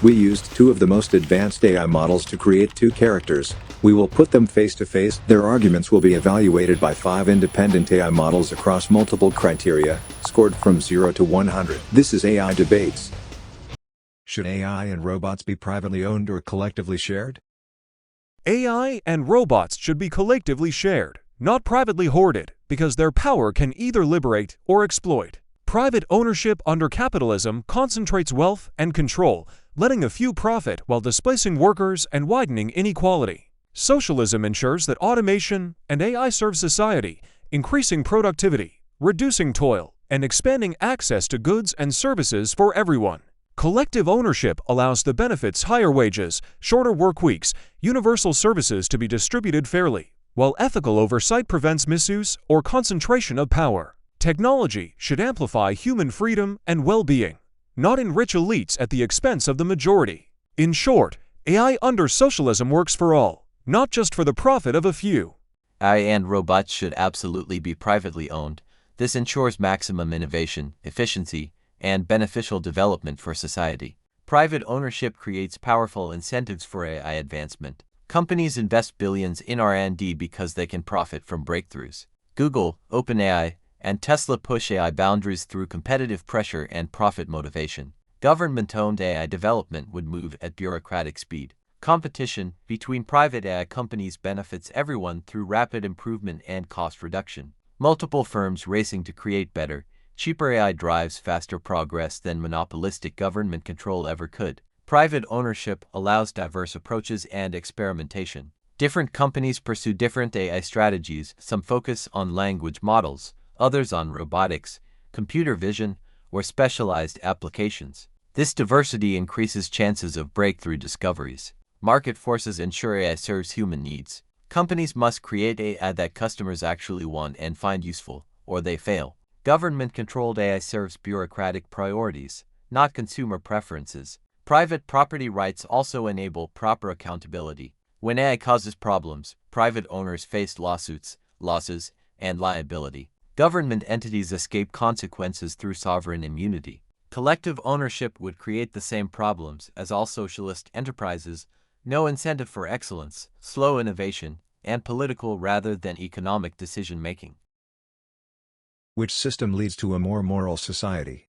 We used two of the most advanced AI models to create two characters. We will put them face to face. Their arguments will be evaluated by 5 independent AI models across multiple criteria, scored from 0 to 100. This is AI Debates. Should AI and robots be privately owned or collectively shared? AI and robots should be collectively shared, not privately hoarded, because their power can either liberate or exploit. Private ownership under capitalism concentrates wealth and control, letting a few profit while displacing workers and widening inequality. Socialism ensures that automation and AI serve society, increasing productivity, reducing toil, and expanding access to goods and services for everyone. Collective ownership allows the benefits higher wages, shorter work weeks, universal services to be distributed fairly, while ethical oversight prevents misuse or concentration of power. Technology should amplify human freedom and well-being, not enrich elites at the expense of the majority. In short, AI under socialism works for all, not just for the profit of a few. AI and robots should absolutely be privately owned. This ensures maximum innovation, efficiency, and beneficial development for society. Private ownership creates powerful incentives for AI advancement. Companies invest billions in R&D because they can profit from breakthroughs. Google, OpenAI, and Tesla push AI boundaries through competitive pressure and profit motivation. Government-owned AI development would move at bureaucratic speed. Competition between private AI companies benefits everyone through rapid improvement and cost reduction. Multiple firms racing to create better, cheaper AI drives faster progress than monopolistic government control ever could. Private ownership allows diverse approaches and experimentation. Different companies pursue different AI strategies. Some focus on language models, others on robotics, computer vision, or specialized applications. This diversity increases chances of breakthrough discoveries. Market forces ensure AI serves human needs. Companies must create AI that customers actually want and find useful, or they fail. Government-controlled AI serves bureaucratic priorities, not consumer preferences. Private property rights also enable proper accountability. When AI causes problems, private owners face lawsuits, losses, and liability. Government entities escape consequences through sovereign immunity. Collective ownership would create the same problems as all socialist enterprises: no incentive for excellence, slow innovation, and political rather than economic decision-making. Which system leads to a more moral society?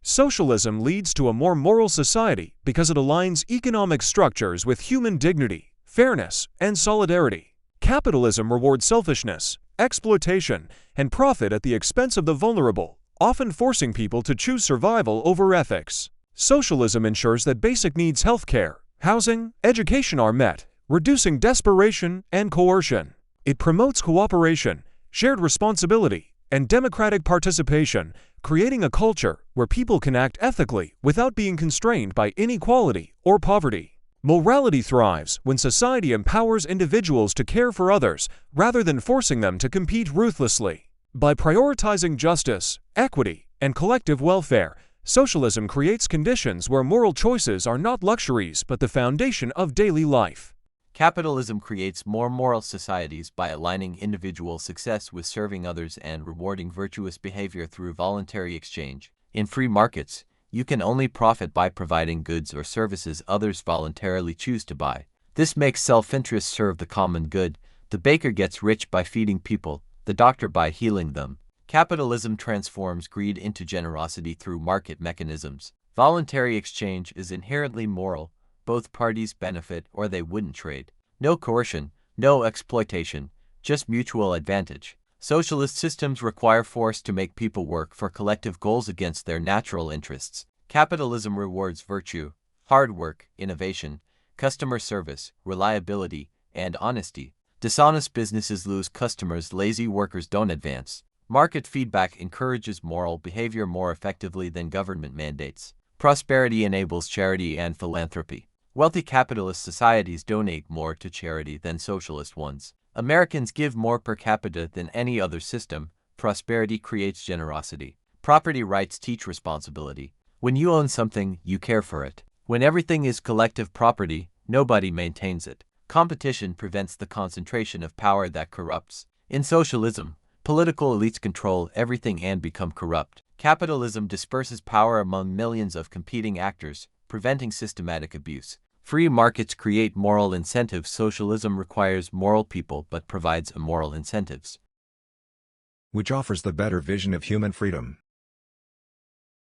Socialism leads to a more moral society because it aligns economic structures with human dignity, fairness, and solidarity. Capitalism rewards selfishness, exploitation, and profit at the expense of the vulnerable, often forcing people to choose survival over ethics. Socialism ensures that basic needs, healthcare, housing, education are met, reducing desperation and coercion. It promotes cooperation, shared responsibility, and democratic participation, creating a culture where people can act ethically without being constrained by inequality or poverty. Morality thrives when society empowers individuals to care for others rather than forcing them to compete ruthlessly. By prioritizing justice, equity, and collective welfare, socialism creates conditions where moral choices are not luxuries but the foundation of daily life. Capitalism creates more moral societies by aligning individual success with serving others and rewarding virtuous behavior through voluntary exchange. In free markets, you can only profit by providing goods or services others voluntarily choose to buy. This makes self-interest serve the common good. The baker gets rich by feeding people, the doctor by healing them. Capitalism transforms greed into generosity through market mechanisms. Voluntary exchange is inherently moral. Both parties benefit or they wouldn't trade. No coercion, no exploitation, just mutual advantage. Socialist systems require force to make people work for collective goals against their natural interests. Capitalism rewards virtue, hard work, innovation, customer service, reliability, and honesty. Dishonest businesses lose customers, lazy workers don't advance. Market feedback encourages moral behavior more effectively than government mandates. Prosperity enables charity and philanthropy. Wealthy capitalist societies donate more to charity than socialist ones. Americans give more per capita than any other system. Prosperity creates generosity. Property rights teach responsibility. When you own something, you care for it. When everything is collective property, nobody maintains it. Competition prevents the concentration of power that corrupts. In socialism, political elites control everything and become corrupt. Capitalism disperses power among millions of competing actors, preventing systematic abuse. Free markets create moral incentives. Socialism requires moral people but provides immoral incentives. Which offers the better vision of human freedom?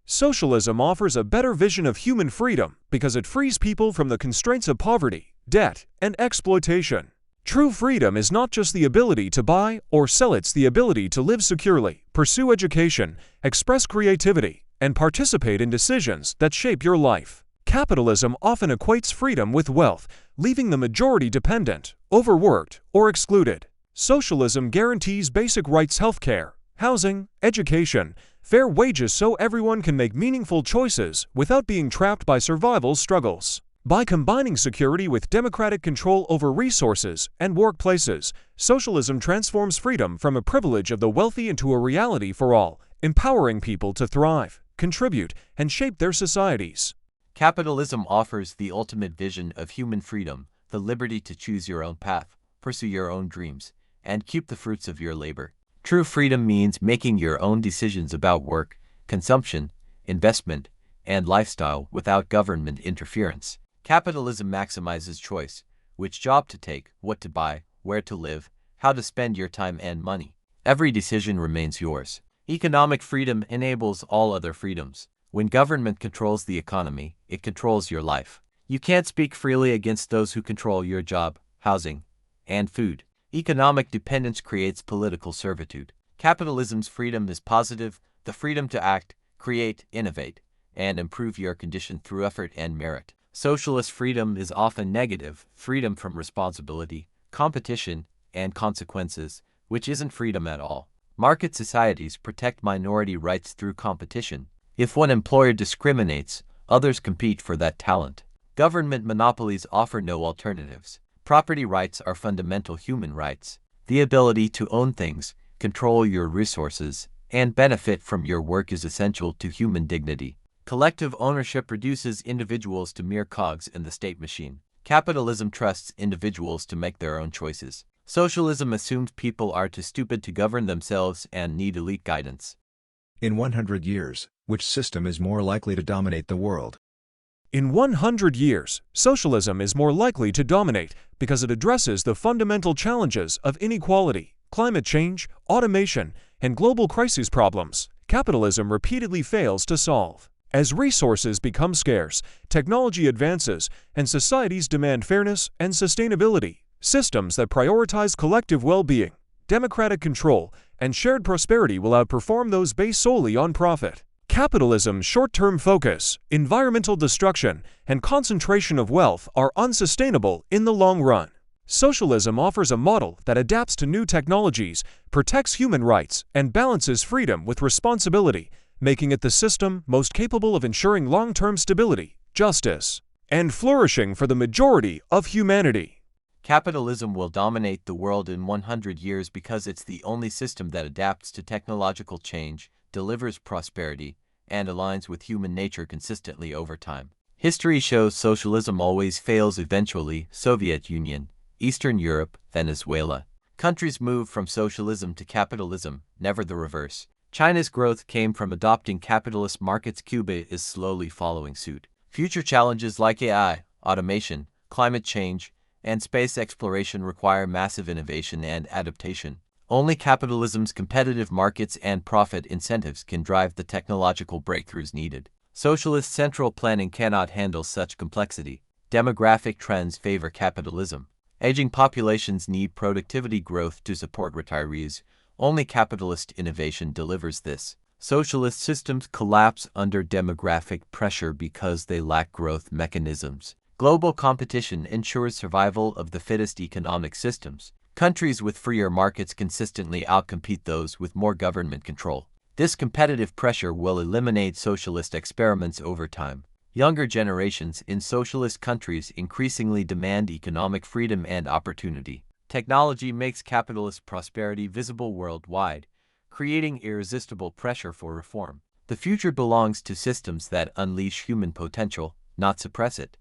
Socialism offers a better vision of human freedom because it frees people from the constraints of poverty, debt, and exploitation. True freedom is not just the ability to buy or sell, it's the ability to live securely, pursue education, express creativity, and participate in decisions that shape your life. Capitalism often equates freedom with wealth, leaving the majority dependent, overworked, or excluded. Socialism guarantees basic rights: healthcare, housing, education, fair wages so everyone can make meaningful choices without being trapped by survival struggles. By combining security with democratic control over resources and workplaces, socialism transforms freedom from a privilege of the wealthy into a reality for all, empowering people to thrive, contribute, and shape their societies. Capitalism offers the ultimate vision of human freedom, the liberty to choose your own path, pursue your own dreams, and keep the fruits of your labor. True freedom means making your own decisions about work, consumption, investment, and lifestyle without government interference. Capitalism maximizes choice: which job to take, what to buy, where to live, how to spend your time and money. Every decision remains yours. Economic freedom enables all other freedoms. When government controls the economy, it controls your life. You can't speak freely against those who control your job, housing, and food. Economic dependence creates political servitude. Capitalism's freedom is positive: the freedom to act, create, innovate, and improve your condition through effort and merit. Socialist freedom is often negative: freedom from responsibility, competition, and consequences, which isn't freedom at all. Market societies protect minority rights through competition. If one employer discriminates, others compete for that talent. Government monopolies offer no alternatives. Property rights are fundamental human rights. The ability to own things, control your resources, and benefit from your work is essential to human dignity. Collective ownership reduces individuals to mere cogs in the state machine. Capitalism trusts individuals to make their own choices. Socialism assumes people are too stupid to govern themselves and need elite guidance. In 100 years, which system is more likely to dominate the world? In 100 years, socialism is more likely to dominate because it addresses the fundamental challenges of inequality, climate change, automation, and global crisis problems capitalism repeatedly fails to solve. As resources become scarce, technology advances, and societies demand fairness and sustainability, systems that prioritize collective well-being, democratic control, and shared prosperity will outperform those based solely on profit. Capitalism's short-term focus, environmental destruction, and concentration of wealth are unsustainable in the long run. Socialism offers a model that adapts to new technologies, protects human rights, and balances freedom with responsibility, making it the system most capable of ensuring long-term stability, justice, and flourishing for the majority of humanity. Capitalism will dominate the world in 100 years because it's the only system that adapts to technological change, delivers prosperity, and aligns with human nature consistently over time. History shows socialism always fails eventually. Soviet Union, Eastern Europe, Venezuela. Countries move from socialism to capitalism, never the reverse. China's growth came from adopting capitalist markets. Cuba is slowly following suit. Future challenges like AI, automation, climate change, and space exploration require massive innovation and adaptation. Only capitalism's competitive markets and profit incentives can drive the technological breakthroughs needed. Socialist central planning cannot handle such complexity. Demographic trends favor capitalism. Aging populations need productivity growth to support retirees. Only capitalist innovation delivers this. Socialist systems collapse under demographic pressure because they lack growth mechanisms. Global competition ensures survival of the fittest. Economic systems. Countries with freer markets consistently outcompete those with more government control. This competitive pressure will eliminate socialist experiments over time. Younger generations in socialist countries increasingly demand economic freedom and opportunity. Technology makes capitalist prosperity visible worldwide, creating irresistible pressure for reform. The future belongs to systems that unleash human potential, not suppress it.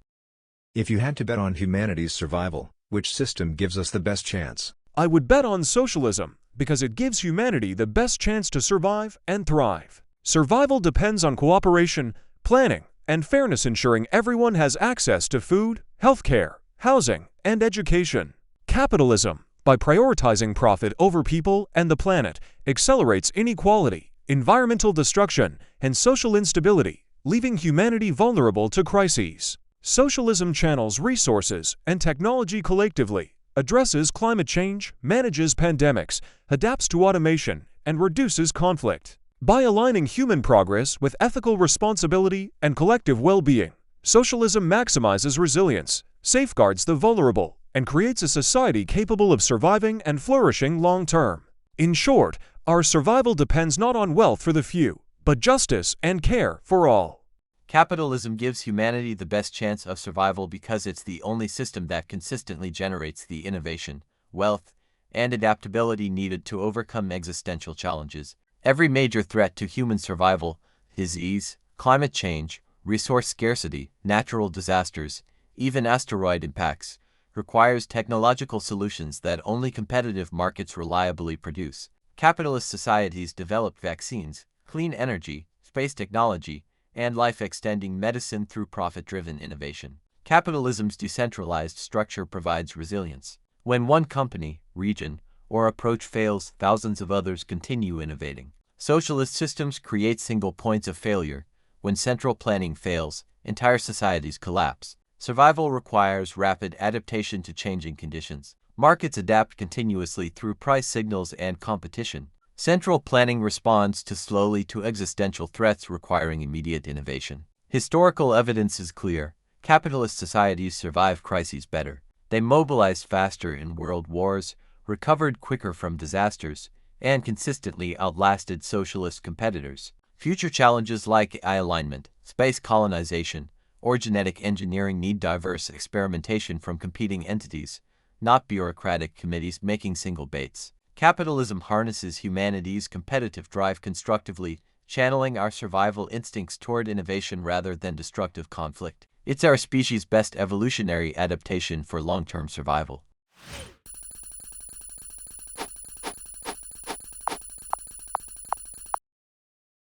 If you had to bet on humanity's survival, which system gives us the best chance? I would bet on socialism because it gives humanity the best chance to survive and thrive. Survival depends on cooperation, planning, and fairness, ensuring everyone has access to food, healthcare, housing, and education. Capitalism, by prioritizing profit over people and the planet, accelerates inequality, environmental destruction, and social instability, leaving humanity vulnerable to crises. Socialism channels resources and technology collectively, addresses climate change, manages pandemics, adapts to automation, and reduces conflict. By aligning human progress with ethical responsibility and collective well-being, socialism maximizes resilience, safeguards the vulnerable, and creates a society capable of surviving and flourishing long-term. In short, our survival depends not on wealth for the few, but justice and care for all. Capitalism gives humanity the best chance of survival because it's the only system that consistently generates the innovation, wealth, and adaptability needed to overcome existential challenges. Every major threat to human survival, disease, climate change, resource scarcity, natural disasters, even asteroid impacts, requires technological solutions that only competitive markets reliably produce. Capitalist societies develop vaccines, clean energy, space technology, and life-extending medicine through profit-driven innovation. Capitalism's decentralized structure provides resilience. When one company, region, or approach fails, thousands of others continue innovating. Socialist systems create single points of failure. When central planning fails, entire societies collapse. Survival requires rapid adaptation to changing conditions. Markets adapt continuously through price signals and competition. Central planning responds slowly to existential threats requiring immediate innovation. Historical evidence is clear. Capitalist societies survive crises better. They mobilized faster in world wars, recovered quicker from disasters, and consistently outlasted socialist competitors. Future challenges like AI alignment, space colonization, or genetic engineering need diverse experimentation from competing entities, not bureaucratic committees making single baits. Capitalism harnesses humanity's competitive drive constructively, channeling our survival instincts toward innovation rather than destructive conflict. It's our species' best evolutionary adaptation for long-term survival.